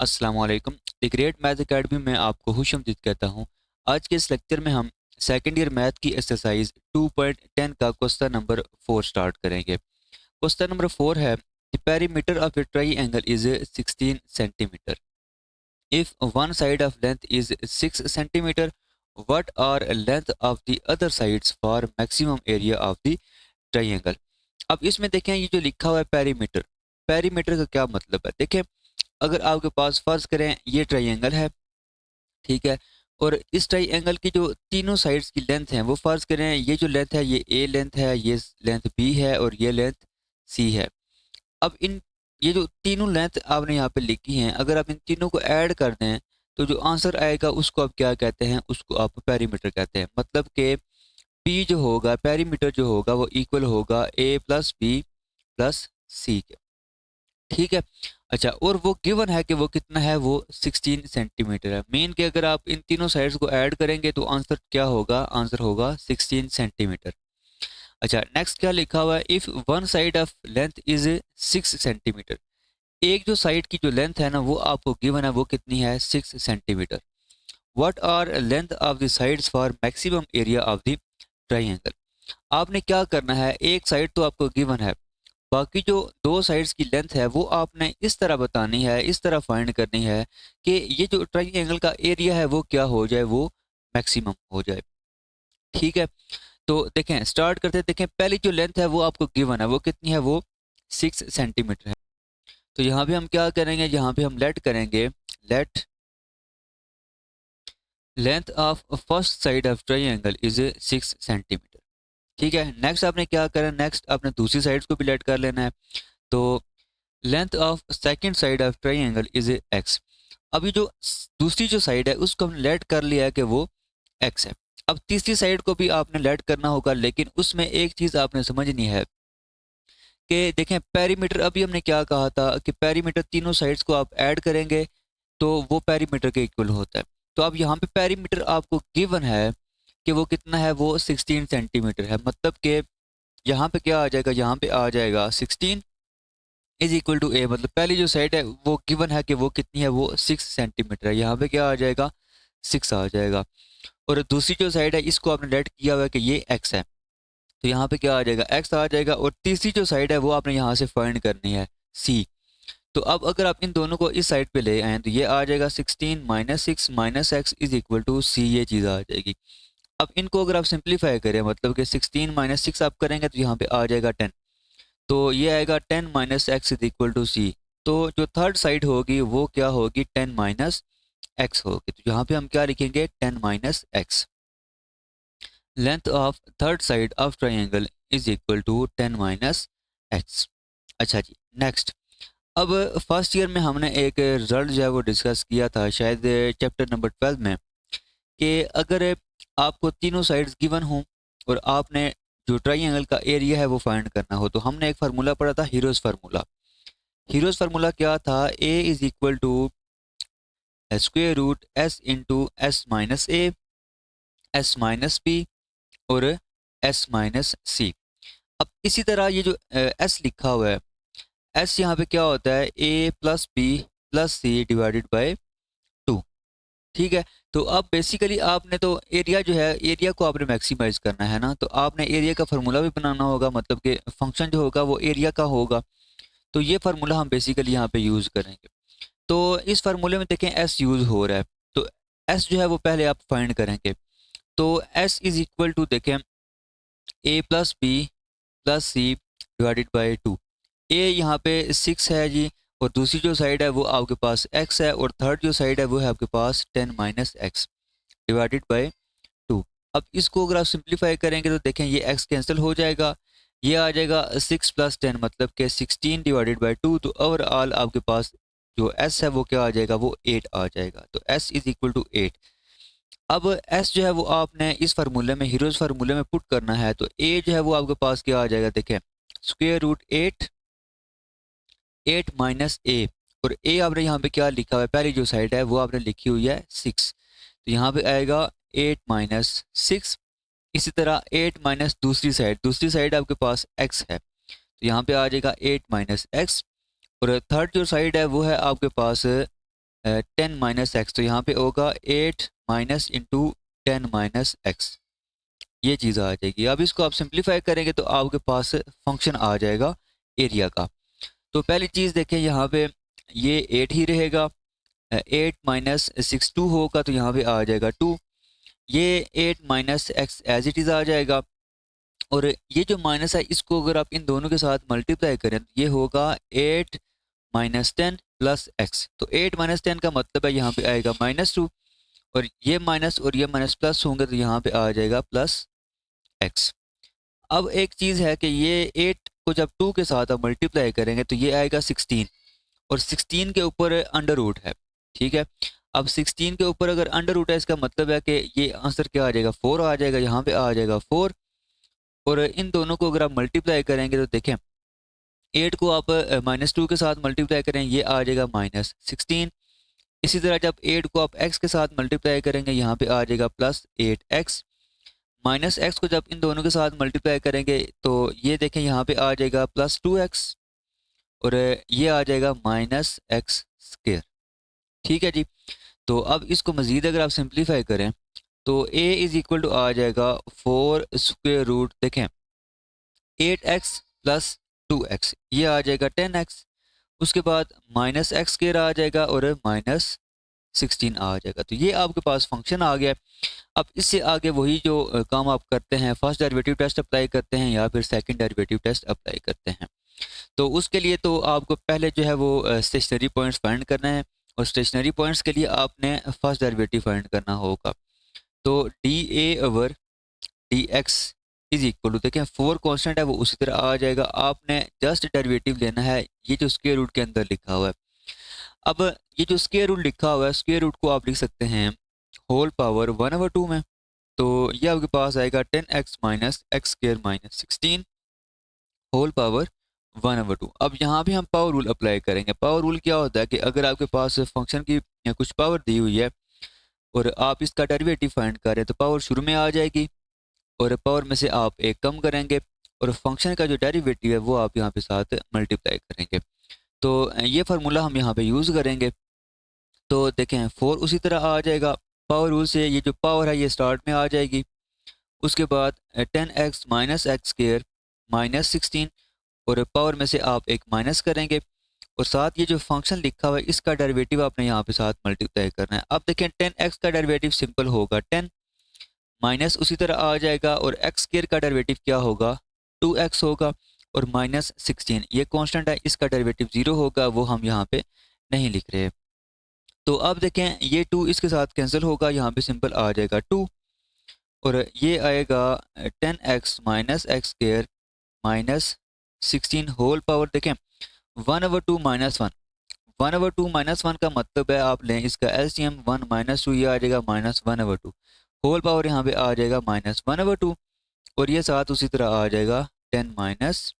अस्सलाम वालेकुम। The great math academy में आपको खुशामदीद कहता हूँ। आज के इस लेक्चर में हम सेकंड ईयर मैथ की एक्सरसाइज 2.10 का क्वेश्चन नंबर 4 स्टार्ट करेंगे। क्वेश्चन नंबर 4 है, the perimeter of a triangle is 16 centimetre. If one side of length is 6 centimetre, what are length of the other sides for maximum area of the triangle. अब इसमें देखें, ये जो लिखा हुआ है पेरीमीटर, पेरीमीटर का क्या मतलब है। देखें, अगर आपके पास फर्ज करें ये ट्रायंगल है, ठीक है, और इस ट्रायंगल की जो तीनों साइड्स की लेंथ है वो फर्ज करें, ये जो लेंथ है ये ए लेंथ है, ये लेंथ बी है और ये लेंथ सी है। अब इन ये जो तीनों लेंथ आपने यहाँ पे लिखी हैं, अगर आप इन तीनों को ऐड कर दें तो जो आंसर आएगा उसको आप क्या कहते हैं, उसको आप पेरीमीटर कहते हैं। मतलब कि पी जो होगा, पेरीमीटर जो होगा वो इक्वल होगा ए प्लस बी प्लस सी के। ठीक है। अच्छा, और वो गिवन है कि वो कितना है, वो 16 सेंटीमीटर है। मीन कि अगर आप इन तीनों साइड्स को ऐड करेंगे तो आंसर क्या होगा, आंसर होगा 16 सेंटीमीटर। अच्छा, नेक्स्ट क्या लिखा हुआ है, if one side of length is 6 centimetre. एक जो साइड की जो लेंथ है ना वो आपको गिवन है, वो कितनी है, 6 centimetre. What are length of the sides for maximum area of the triangle. आपने क्या करना है, एक साइड तो आपको गिवन है, बाकी जो दो साइड्स की लेंथ है वो आपने इस तरह बतानी है, इस तरह फाइंड करनी है कि ये जो ट्रायंगल का एरिया है वो क्या हो जाए, वो मैक्सिमम हो जाए। ठीक है, तो देखें स्टार्ट करते हैं। देखें, पहली जो लेंथ है वो आपको गिवन है, वो कितनी है, वो 6 सेंटीमीटर है। तो यहाँ पे हम क्या करेंगे, यहाँ पे हम लेट करेंगे, late length of first side of triangle is 6 centimetre. ठीक है, नेक्स्ट आपने क्या करना, नेक्स्ट आपने दूसरी साइड को भी लेट कर लेना है। तो length of second side of triangle is x. अभी जो दूसरी जो साइड है उसको हमने लेट कर लिया है कि वो एक्स है। अब तीसरी साइड को भी आपने लेट करना होगा, लेकिन उसमें एक चीज आपने समझनी है कि देखें पेरीमीटर, अभी हमने क्या कहा था कि पेरीमीटर तीनों साइड्स को आप ऐड करेंगे तो वो पेरीमीटर के इक्वल होता है। तो अब यहाँ पे पेरीमीटर आपको गिवन है कि वो कितना है, वो 16 सेंटीमीटर है। मतलब कि यहाँ पे क्या आ जाएगा, यहाँ पे आ जाएगा 16 इज इक्वल टू ए। मतलब पहली जो साइड है वो गिवन है कि वो कितनी है, वो 6 सेंटीमीटर है। यहाँ पे क्या आ जाएगा, 6 आ जाएगा। और दूसरी जो साइड है इसको आपने लेट किया हुआ है कि ये एक्स है, तो यहाँ पे क्या आ जाएगा, एक्स आ जाएगा। और तीसरी जो साइड है वो आपने यहाँ से फाइंड करनी है, सी। तो अब अगर आप इन दोनों को इस साइड पे ले आए तो ये आ जाएगा 16 minus 6 minus x is equal to c, ये चीज़ आ जाएगी। अब इनको अगर आप सिंप्लीफाई करें, मतलब कि 16 माइनस 6 आप करेंगे तो यहाँ पे आ जाएगा 10। तो ये आएगा 10 minus x is equal to c. तो जो थर्ड साइड होगी वो क्या होगी, 10 माइनस एक्स होगी। तो यहाँ पे हम क्या लिखेंगे, 10 minus x. Length of third side of triangle is equal to 10 minus x. अच्छा जी, नेक्स्ट। अब फर्स्ट ईयर में हमने एक रिजल्ट जो है वो डिस्कस किया था, शायद चैप्टर नंबर 12 में, कि अगर आपको तीनों साइड्स गिवन हों और आपने जो ट्रायंगल का एरिया है वो फाइंड करना हो, तो हमने एक फार्मूला पढ़ा था, हीरोज फार्मूला। हीरोज फार्मूला क्या था, a is equal to square root s into s minus a, s minus b और एस माइनस सी। अब इसी तरह ये जो एस लिखा हुआ है, एस यहाँ पे क्या होता है, a plus b plus c divided by 2। ठीक है, तो अब बेसिकली आपने तो एरिया जो है, एरिया को आपने मैक्सिमाइज करना है ना, तो आपने एरिया का फार्मूला भी बनाना होगा, मतलब कि फंक्शन जो होगा वो एरिया का होगा। तो ये फार्मूला हम बेसिकली यहाँ पे यूज़ करेंगे। तो इस फार्मूले में देखें एस यूज़ हो रहा है, तो एस जो है वो पहले आप फाइंड करेंगे। तो एस इज इक्वल टू देखें, a plus b plus c divided by 2। A यहाँ पे 6 है जी, और दूसरी जो साइड है वो आपके पास x है, और थर्ड जो साइड है वो है आपके पास 10 माइनस एक्स डिवाइडेड बाई 2। अब इसको अगर आप सिंप्लीफाई करेंगे तो देखें ये x कैंसिल हो जाएगा, ये आ जाएगा 6 प्लस 10 मतलब कि 16 डिवाइडेड बाई 2। तो ओवरऑल आपके पास जो s है वो क्या आ जाएगा, वो 8 आ जाएगा। तो s इज इक्वल टू 8। अब s जो है वो आपने इस फार्मूले में, हीरोज फार्मूले में पुट करना है। तो a जो है वो आपके पास क्या आ जाएगा, देखें स्क्वायर रूट 8 माइनस ए, और ए आपने यहाँ पे क्या लिखा हुआ है, पहली जो साइड है वो आपने लिखी हुई है 6, तो यहाँ पे आएगा 8 माइनस 6। इसी तरह 8 माइनस दूसरी साइड आपके पास x है, तो यहाँ पे आ जाएगा 8 माइनस एक्स। और थर्ड जो साइड है वो है आपके पास 10 माइनस एक्स, तो यहाँ पे होगा 8 माइनस इंटू 10 माइनस एक्स, ये चीज़ आ जाएगी। अब इसको आप सिंप्लीफाई करेंगे तो आपके पास फंक्शन आ जाएगा एरिया का। तो पहली चीज़ देखें यहाँ पे ये 8 ही रहेगा, 8 माइनस 6 2 होगा तो यहाँ पे आ जाएगा 2, ये 8 minus x as it is आ जाएगा, और ये जो माइनस है इसको अगर आप इन दोनों के साथ मल्टीप्लाई करें तो ये होगा 8 माइनस 10 प्लस एक्स, तो 8 माइनस 10 का मतलब है यहाँ पे आएगा -2, और ये माइनस और ये माइनस प्लस होंगे तो यहाँ पे आ जाएगा प्लस एक्स। अब एक चीज़ है कि ये 8 को जब 2 के साथ आप मल्टीप्लाई करेंगे तो ये आएगा 16, और 16 के ऊपर अंडर रूट है, ठीक है। अब 16 के ऊपर अगर अंडर रूट है इसका मतलब है कि ये आंसर क्या आ जाएगा, 4 आ जाएगा, यहाँ पे आ जाएगा 4, और इन दोनों को अगर आप मल्टीप्लाई करेंगे तो देखें 8 को आप -2 के साथ मल्टीप्लाई करें ये आ जाएगा -16, इसी तरह जब 8 को आप x के साथ मल्टीप्लाई करेंगे यहाँ पे आ जाएगा +8x, माइनस एक्स को जब इन दोनों के साथ मल्टीप्लाई करेंगे तो ये देखें यहाँ पे आ जाएगा +2x, और ये आ जाएगा -x², ठीक है जी। तो अब इसको मज़ीद अगर आप सिंप्लीफाई करें तो a इज़ इक्वल टू आ जाएगा 4 स्क्वेयर रूट, देखें 8x प्लस 2x, ये आ जाएगा 10x, उसके बाद -x² आ जाएगा और -16 आ जाएगा, तो ये आपके पास फंक्शन आ गया। अब इससे आगे वही जो काम आप करते हैं, फर्स्ट डेरिवेटिव टेस्ट अप्लाई करते हैं या फिर सेकंड डेरिवेटिव टेस्ट अप्लाई करते हैं। तो उसके लिए तो आपको पहले जो है वो स्टेशनरी पॉइंट्स फाइंड करना है, और स्टेशनरी पॉइंट्स के लिए आपने फर्स्ट डेरिवेटिव फाइंड करना होगा। तो dA/dx इज इक्वल टू, देखें 4 कांस्टेंट है वो उसी तरह आ जाएगा, आपने जस्ट डेरिवेटिव लेना है ये जो स्क्वायर रूट के अंदर लिखा हुआ है। अब ये जो स्क्वायर रूट लिखा हुआ है स्क्वायर रूट को आप लिख सकते हैं होल पावर 1/2 में, तो ये आपके पास आएगा 10x minus x² minus 16 whole power 1/2। अब यहाँ भी हम पावर रूल अप्लाई करेंगे। पावर रूल क्या होता है कि अगर आपके पास फंक्शन की कुछ पावर दी हुई है और आप इसका डेरिवेटिव फाइंड कर रहे हैं तो पावर शुरू में आ जाएगी, और पावर में से आप एक कम करेंगे, और फंक्शन का जो डेरिवेटिव है वो आप यहाँ पे साथ मल्टीप्लाई करेंगे। तो ये फार्मूला हम यहाँ पे यूज़ करेंगे। तो देखें 4 उसी तरह आ जाएगा, पावर रूल से ये जो पावर है ये स्टार्ट में आ जाएगी, उसके बाद 10x माइनस x² माइनस 16, और पावर में से आप एक माइनस करेंगे, और साथ ये जो फंक्शन लिखा हुआ है इसका डेरिवेटिव आपने यहाँ पे साथ मल्टीप्लाई करना है। अब देखें 10x का डेरिवेटिव सिंपल होगा 10, माइनस उसी तरह आ जाएगा, और x² का डेरिवेटिव क्या होगा 2x होगा, और -16 ये कांस्टेंट है इसका डेरिवेटिव 0 होगा, वो हम यहाँ पे नहीं लिख रहे। तो अब देखें ये 2 इसके साथ कैंसिल होगा, यहाँ पे सिंपल आ जाएगा 2, और ये आएगा 10x minus x² minus 16 whole power, देखें 1/2 -1, 1/2 -1 का मतलब है आप लें इसका एलसीएम 1 -2, ये आ जाएगा -1/2, होल पावर यहाँ पे आ जाएगा -1/2, और ये साथ उसी तरह आ जाएगा 10 माइनस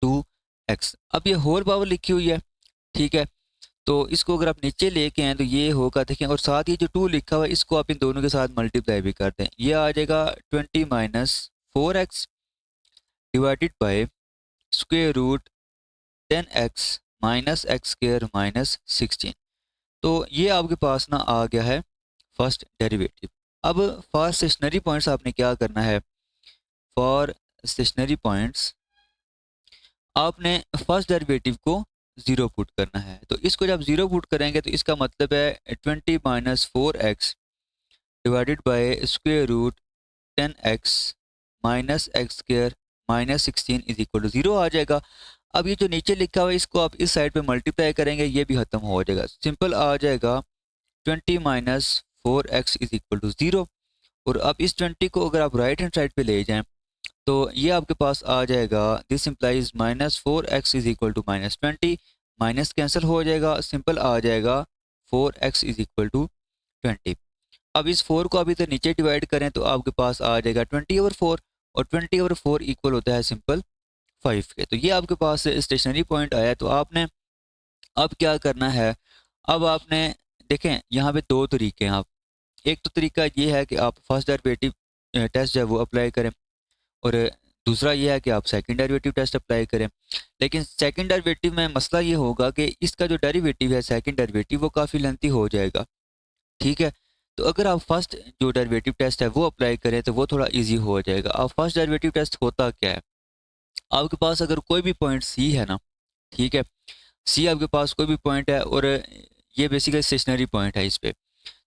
2x। अब ये होल पावर लिखी हुई है, ठीक है, तो इसको अगर आप नीचे लेके आए तो ये होगा, देखें, और साथ ये जो 2 लिखा हुआ है इसको आप इन दोनों के साथ मल्टीप्लाई भी कर दें, ये आ जाएगा 20 minus 4x divided by square root 10x minus x² minus 16। तो ये आपके पास ना आ गया है फर्स्ट डेरिवेटिव। अब फॉर स्टेशनरी पॉइंट्स आपने क्या करना है, फॉर स्टेशनरी पॉइंट्स आपने फर्स्ट डेरिवेटिव को 0 पुट करना है। तो इसको जब 0 पुट करेंगे तो इसका मतलब है 20 minus 4x divided by square root 10x minus x² minus 16 is equal to 0 आ जाएगा। अब ये जो नीचे लिखा हुआ है इसको आप इस साइड पे मल्टीप्लाई करेंगे, ये भी खत्म हो जाएगा, सिंपल आ जाएगा 20 minus 4x is equal to 0। और अब इस 20 को अगर आप राइट हैंड साइड पे ले जाएं तो ये आपके पास आ जाएगा, this implies -4x is equal to -20, minus cancel हो जाएगा, सिंपल आ जाएगा 4x इज इक्वल टू 20। अब इस 4 को अभी तो नीचे डिवाइड करें तो आपके पास आ जाएगा 20/4, और 20/4 इक्वल होता है सिंपल 5 के। तो ये आपके पास स्टेशनरी पॉइंट आया। तो आपने अब क्या करना है, अब आपने देखें यहाँ पे 2 तरीके हैं। आप एक तो तरीका ये है कि आप फर्स्ट डेरिवेटिव टेस्ट जो है वो अप्लाई करें, और दूसरा ये है कि आप सेकंड डेरिवेटिव टेस्ट अप्लाई करें। लेकिन सेकंड डेरिवेटिव में मसला ये होगा कि इसका जो डेरिवेटिव है सेकंड डेरिवेटिव वो काफ़ी लेंथी हो जाएगा, ठीक है। तो अगर आप फर्स्ट जो डेरिवेटिव टेस्ट है वो अप्लाई करें तो वो थोड़ा इजी हो जाएगा। अब फर्स्ट डेरिवेटिव टेस्ट होता क्या है, आपके पास अगर कोई भी पॉइंट सी है ना, ठीक है, सी आपके पास कोई भी पॉइंट है और ये बेसिकली स्टेशनरी पॉइंट है इस पे।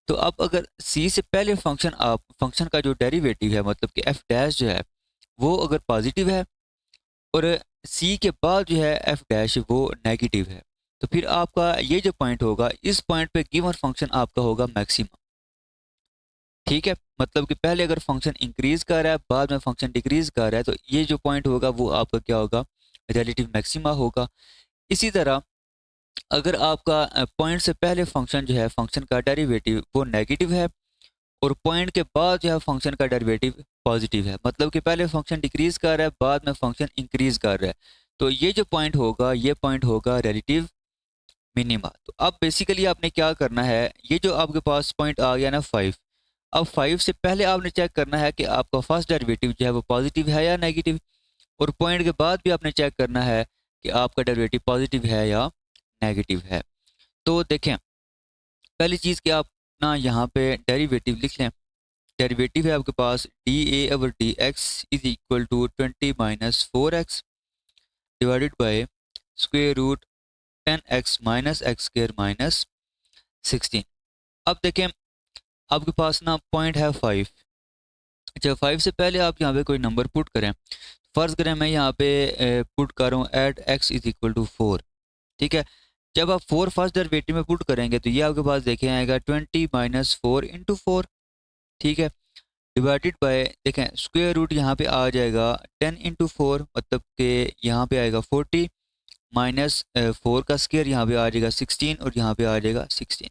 तो अब अगर सी से पहले फंक्शन का जो डेरिवेटिव है मतलब कि एफ डैश जो है वो अगर पॉजिटिव है और सी के बाद जो है एफ डैश वो नेगेटिव है, तो फिर आपका ये जो पॉइंट होगा इस पॉइंट पे गिवन फंक्शन आपका होगा मैक्सिमम, ठीक है। मतलब कि पहले अगर फंक्शन इंक्रीज कर रहा है बाद में फंक्शन डिक्रीज कर रहा है तो ये जो पॉइंट होगा वो आपका क्या होगा, रिलेटिव मैक्सिमा होगा। इसी तरह अगर आपका पॉइंट से पहले फंक्शन जो है फंक्शन का डेरिवेटिव वो नेगेटिव है और पॉइंट के बाद जो है फंक्शन का डेरिवेटिव पॉजिटिव है, मतलब कि पहले फंक्शन डिक्रीज कर रहा है बाद में फंक्शन इंक्रीज कर रहा है, तो ये जो पॉइंट होगा ये पॉइंट होगा रिलेटिव मिनिमा। तो अब बेसिकली आपने क्या करना है, ये जो आपके पास पॉइंट आ गया ना 5, अब 5 से पहले आपने चेक करना है कि आपका फर्स्ट डेरिवेटिव जो है वो पॉजिटिव है या नेगेटिव, और पॉइंट के बाद भी आपने चेक करना है कि आपका डेरिवेटिव पॉजिटिव है या नेगेटिव है। तो देखें पहली चीज़ कि आप ना यहाँ पे डेरिवेटिव लिख लें। डेरिवेटिव है आपके पास d a over d x is equal to 20 - 4x divided by square root 10x minus x square minus 16। अब देखें आपके पास ना पॉइंट है 5, जब 5 से पहले आप यहाँ पे कोई नंबर पुट करें, फ़र्ज़ करें मैं यहाँ पे पुट कर रहा हूँ at x is equal to 4, ठीक है। जब आप 4 फर्स्ट डेरिवेटिव में पुट करेंगे तो ये आपके पास देखें आएगा 20 - 4 इंटू 4, ठीक है, डिवाइडेड बाय देखें स्क्वायर रूट यहाँ पे आ जाएगा 10 इंटू 4 मतलब कि यहाँ पे आएगा 40 माइनस 4 का स्क्वायर यहाँ पे आ जाएगा 16 और यहाँ पे आ जाएगा 16।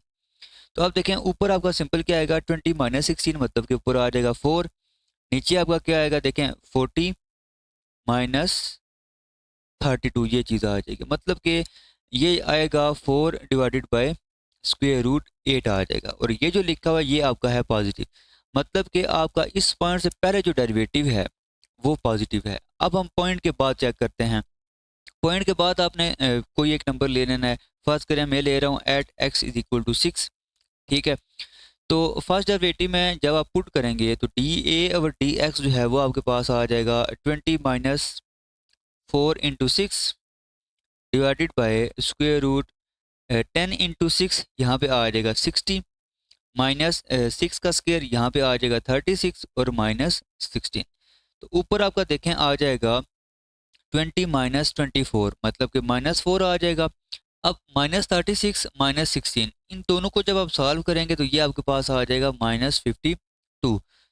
तो आप देखें ऊपर आपका सिंपल क्या आएगा 20 - 16 मतलब कि ऊपर आ जाएगा 4, नीचे आपका क्या आएगा देखें 40 माइनस 32 ये चीज़ आ जाएगी, मतलब कि ये आएगा 4 डिवाइडेड बाय स्क्वायर रूट 8 आ जाएगा, और ये जो लिखा हुआ है ये आपका है पॉजिटिव, मतलब कि आपका इस पॉइंट से पहले जो डेरिवेटिव है वो पॉजिटिव है। अब हम पॉइंट के बाद चेक करते हैं। पॉइंट के बाद आपने कोई एक नंबर ले लेना है। फर्स्ट करें मैं ले रहा हूँ at x is equal to 6, ठीक है। तो फर्स्ट डेरिवेटिव में जब आप पुट करेंगे तो डी ए और डी एक्स जो है वो आपके पास आ जाएगा 20 - 4 into 6 divided by square root 10 into 6 यहाँ पे आ जाएगा 60 माइनस 6 का स्क्वायर यहाँ पे आ जाएगा 36 और माइनस 16। तो ऊपर आपका देखें आ जाएगा 20 - 24 मतलब कि -4 आ जाएगा। अब -36 -16 इन दोनों को जब आप सॉल्व करेंगे तो ये आपके पास आ जाएगा -52।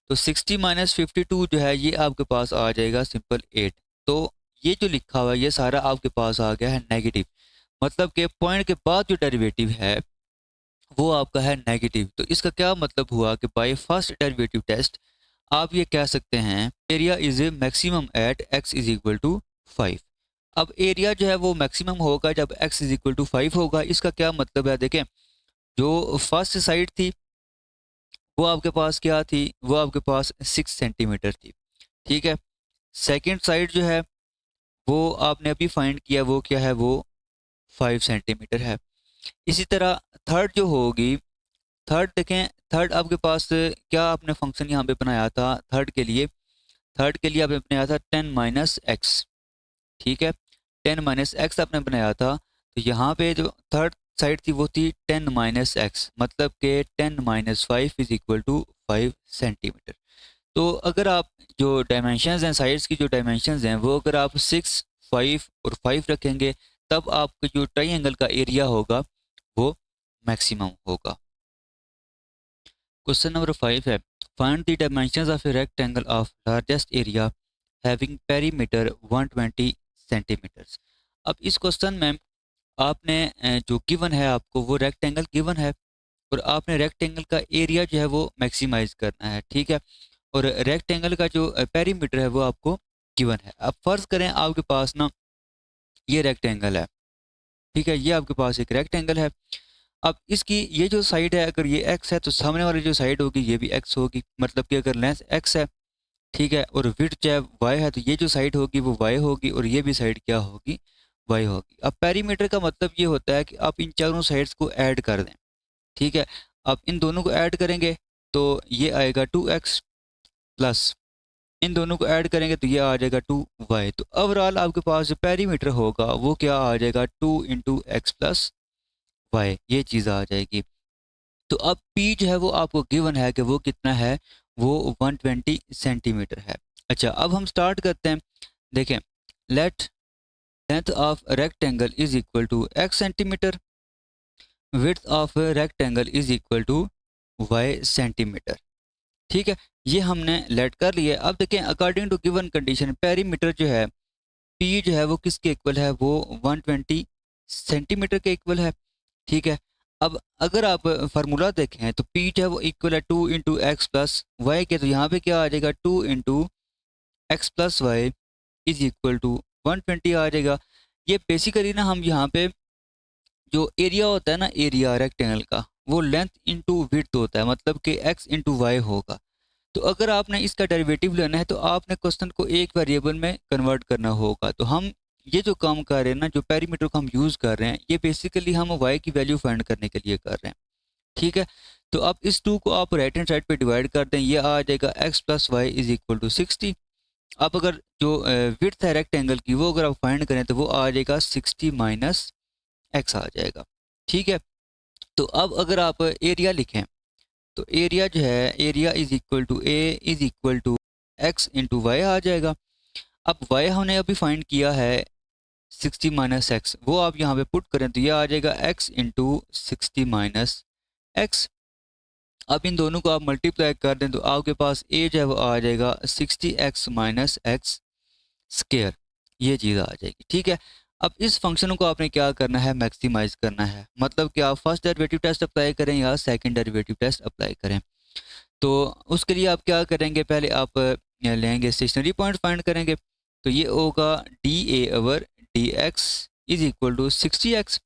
तो 60 - 52 जो है ये आपके पास आ जाएगा सिंपल 8। तो ये जो लिखा हुआ है ये सारा आपके पास आ गया है नेगेटिव, मतलब कि पॉइंट के बाद जो डेरिवेटिव है वो आपका है नेगेटिव। तो इसका क्या मतलब हुआ कि बाय फर्स्ट डेरिवेटिव टेस्ट आप ये कह सकते हैं area is a maximum at x is equal to 5। अब एरिया जो है वो मैक्सिमम होगा जब एक्स इज इक्वल टू 5 होगा। इसका क्या मतलब है देखें, जो फर्स्ट साइड थी वो आपके पास क्या थी, वो आपके पास 6 सेंटीमीटर थी, ठीक है। सेकंड साइड जो है वो आपने अभी फाइंड किया वो क्या है, वो 5 सेंटीमीटर है। इसी तरह थर्ड जो होगी, थर्ड देखें, थर्ड आपके पास क्या आपने फंक्शन यहाँ पे बनाया था थर्ड के लिए, थर्ड के लिए आपने बनाया था 10 माइनस एक्स, ठीक है, 10 माइनस एक्स आपने बनाया था। तो यहाँ पे जो थर्ड साइड थी वो थी 10 माइनस एक्स, मतलब कि 10 - 5 इज इक्वल टू 5 सेंटीमीटर। तो अगर आप जो डायमेंशंस हैं साइड्स की जो डायमेंशंस हैं वो अगर आप 6, 5 और 5 रखेंगे तब आपका जो ट्राइंगल का एरिया होगा वो मैक्सिमम होगा। क्वेश्चन नंबर 5 है find the dimensions of a rectangle of largest area having perimeter 120 centimetres. अब इस क्वेश्चन में आपने जो गिवन है आपको वो रेक्टेंगल गिवन है और आपने रेक्टेंगल का एरिया जो है वो मैक्सिमाइज करना है, ठीक है। और रेक्टेंगल का जो पेरीमीटर है वो आपको गिवन है। अब फर्ज करें आपके पास ना ये रेक्टेंगल है, ठीक है, ये आपके पास एक रेक्टेंगल है। अब इसकी ये जो साइड है अगर ये एक्स है तो सामने वाली जो साइड होगी ये भी एक्स होगी, मतलब कि अगर लेंथ एक्स है ठीक है, और विड्थ चाहे वाई है तो ये जो साइड होगी वो वाई होगी और ये भी साइड क्या होगी, वाई होगी। अब पेरीमीटर का मतलब ये होता है कि आप इन चारों साइड्स को ऐड कर दें। ठीक है, अब इन दोनों को ऐड करेंगे तो ये आएगा 2x प्लस इन दोनों को ऐड करेंगे तो ये आ जाएगा 2y। तो ओवरऑल आपके पास जो पेरीमीटर होगा वो क्या आ जाएगा, 2 इंटू एक्स प्लस वाई, ये चीज़ आ जाएगी। तो अब p जो है वो आपको गिवन है कि वो कितना है, वो 120 सेंटीमीटर है। अच्छा, अब हम स्टार्ट करते हैं। देखें, let length of rectangle is equal to x centimetre, width of rectangle is equal to y centimetre. ठीक है, ये हमने लेट कर लिया। अब देखें, according to given condition perimeter जो है p जो है वो किसके इक्वल है, वो 120 सेंटीमीटर के इक्वल है। ठीक है, अब अगर आप फार्मूला देखें तो p जो है वो इक्वल है 2 इंटू एक्स प्लस वाई के, तो यहाँ पे क्या आ जाएगा, 2 into x plus y is equal to 120 आ जाएगा। ये बेसिकली ना हम यहाँ पे जो एरिया होता है ना, एरिया रेक्टेंगल का, वो लेंथ इंटू विड्थ होता है, मतलब कि x इंटू वाई होगा। तो अगर आपने इसका डेरिवेटिव लेना है तो आपने क्वेश्चन को एक वेरिएबल में कन्वर्ट करना होगा। तो हम ये जो काम कर रहे हैं ना, जो पेरीमीटर को हम यूज़ कर रहे हैं, ये बेसिकली हम y की वैल्यू फाइंड करने के लिए कर रहे हैं। ठीक है, तो अब इस 2 को आप राइट हैंड साइड पे डिवाइड कर दें, ये आ जाएगा x plus y is equal to 60। आप अगर जो विड्थ है रेक्टेंगल की वो अगर आप फाइंड करें तो वो आ जाएगा 60 माइनस एक्स आ जाएगा। ठीक है, तो अब अगर आप एरिया लिखें तो एरिया जो है, area is equal to a is equal to x into y आ जाएगा। अब वाई हमने अभी फाइंड किया है 60 माइनस एक्स, वो आप यहाँ पे पुट करें तो ये आ जाएगा x इंटू 60 माइनस एक्स। अब इन दोनों को आप मल्टीप्लाई कर दें तो आपके पास a जो है वो आ जाएगा 60x माइनस एक्स स्केयर, ये चीज़ आ जाएगी। ठीक है, अब इस फंक्शन को आपने क्या करना है, मैक्सिमाइज करना है, मतलब कि आप फर्स्ट डेरिवेटिव टेस्ट अप्लाई करें या सेकंड डेरिवेटिव टेस्ट अप्लाई करें। तो उसके लिए आप क्या करेंगे, पहले आप लेंगे स्टेशनरी पॉइंट फाइंड करेंगे। तो ये होगा d a over d x is equal to 60x।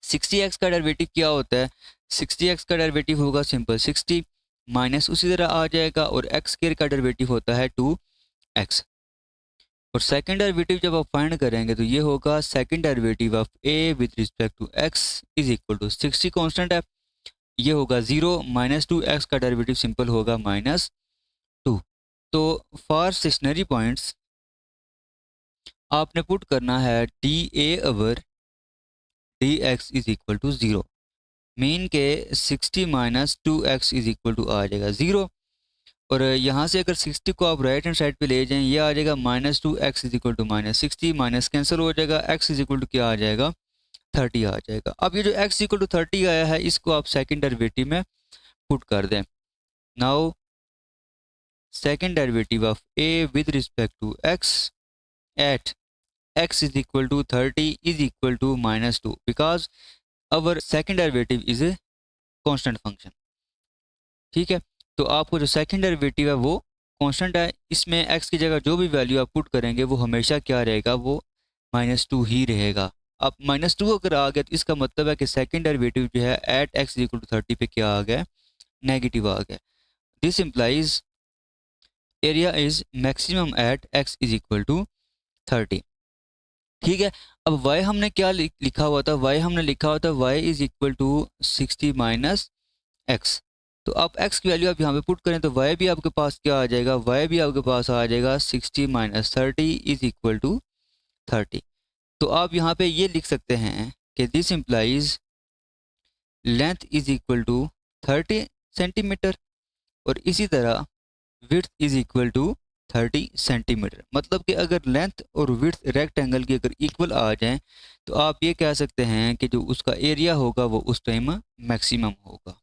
60x का डेरिवेटिव क्या होता है, 60x का डेरिवेटिव होगा सिंपल 60 माइनस उसी तरह आ जाएगा, और एक्स स्क्वायर का डेरिवेटिव होता है 2x। और सेकंड डेरिवेटिव जब आप फाइंड करेंगे तो ये होगा second derivative of a with respect to x is equal to 60 constant है, ये होगा 0 माइनस 2x का डेरिवेटिव सिंपल होगा -2। तो फॉर स्टेशनरी पॉइंट्स आपने पुट करना है d a over d x is equal to 0, mean के 60 minus 2x is equal to आ जाएगा 0। और यहाँ से अगर 60 को आप राइट हैंड साइड पे ले जाएं, ये आ जाएगा -2x is equal to -60, minus cancel हो जाएगा, x इज इक्वल टू क्या आ जाएगा, 30 आ जाएगा। अब ये जो x इक्वल टू 30 आया है इसको आप सेकंड डेरिवेटिव में पुट कर दें। Now second derivative of a with respect to x at x is equal to 30 is equal to -2, because our second derivative is a constant function. ठीक है, तो आपको जो सेकंड डेरिवेटिव है वो कांस्टेंट है, इसमें x की जगह जो भी वैल्यू आप पुट करेंगे वो हमेशा क्या रहेगा, वो -2 ही रहेगा। अब -2 अगर आ गया तो इसका मतलब है कि सेकंड डेरिवेटिव जो है एट x इक्वल टू 30 पे क्या आ गया, नेगेटिव आ गया। This implies area is maximum at x is equal to 30। ठीक है, अब y हमने क्या लिखा हुआ था, y हमने लिखा हुआ था y is equal to 60 minus x. तो आप x की वैल्यू आप यहाँ पे पुट करें तो y भी आपके पास क्या आ जाएगा, y भी आपके पास आ जाएगा 60 माइनस 30 इज इक्वल टू 30। तो आप यहाँ पे ये लिख सकते हैं कि this implies length is equal to 30 centimetre, और इसी तरह width is equal to 30 centimetre. मतलब कि अगर लेंथ और विड्थ रेक्टेंगल की अगर इक्वल आ जाएं तो आप ये कह सकते हैं कि जो उसका एरिया होगा वो उस टाइम मैक्सिमम होगा।